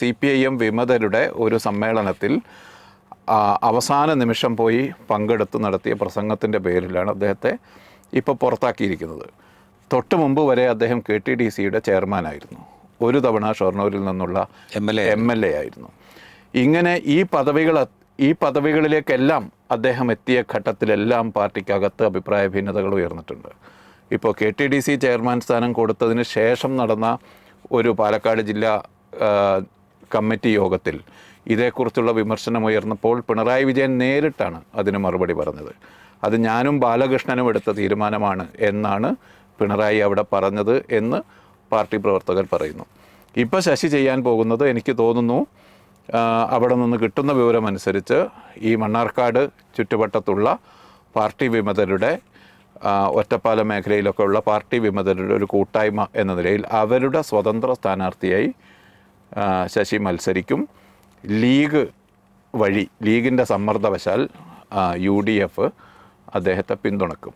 CPIM വിമതരുടെ ഒരു സമ്മേളനത്തിൽ അവസാന നിമിഷം പോയി പങ്കെടുത്ത് നടത്തിയ പ്രസംഗത്തിൻ്റെ പേരിലാണ് അദ്ദേഹത്തെ ഇപ്പോൾ പുറത്താക്കിയിരിക്കുന്നത്. തൊട്ട് മുമ്പ് വരെ അദ്ദേഹം KTDCയുടെ ചെയർമാനായിരുന്നു. ഒരു തവണ ഷൊർണൂരിൽ നിന്നുള്ള MLA ആയിരുന്നു. ഇങ്ങനെ ഈ പദവികളിലേക്കെല്ലാം അദ്ദേഹം എത്തിയ ഘട്ടത്തിലെല്ലാം പാർട്ടിക്കകത്ത് അഭിപ്രായ ഭിന്നതകൾ ഉയർന്നിട്ടുണ്ട്. ഇപ്പോൾ KTDC ചെയർമാൻ സ്ഥാനം കൊടുത്തതിന് ശേഷം നടന്ന ഒരു പാലക്കാട് ജില്ലാ കമ്മിറ്റി യോഗത്തിൽ ഇതേക്കുറിച്ചുള്ള വിമർശനം ഉയർന്നപ്പോൾ പിണറായി വിജയൻ നേരിട്ടാണ് അതിന് മറുപടി പറഞ്ഞത്. അത് ഞാനും ബാലകൃഷ്ണനും എടുത്ത തീരുമാനമാണ് എന്നാണ് പിണറായി അവിടെ പറഞ്ഞത് എന്ന് പാർട്ടി പ്രവർത്തകർ പറയുന്നു. ഇപ്പോൾ ശശി ചെയ്യാൻ പോകുന്നത്, എനിക്ക് തോന്നുന്നു, അവിടെ നിന്ന് കിട്ടുന്ന വിവരമനുസരിച്ച് ഈ മണ്ണാർക്കാട് ചുറ്റുവട്ടത്തുള്ള പാർട്ടി വിമതരുടെ, ഒറ്റപ്പാലം മേഖലയിലൊക്കെ ഉള്ള പാർട്ടി വിമതരുടെ ഒരു കൂട്ടായ്മ എന്ന നിലയിൽ അവരുടെ സ്വതന്ത്ര സ്ഥാനാർത്ഥിയായി ശശി മത്സരിക്കും. ലീഗ് വഴി, ലീഗിൻ്റെ സമ്മർദ്ദവശാൽ UDF അദ്ദേഹത്തെ പിന്തുണക്കും.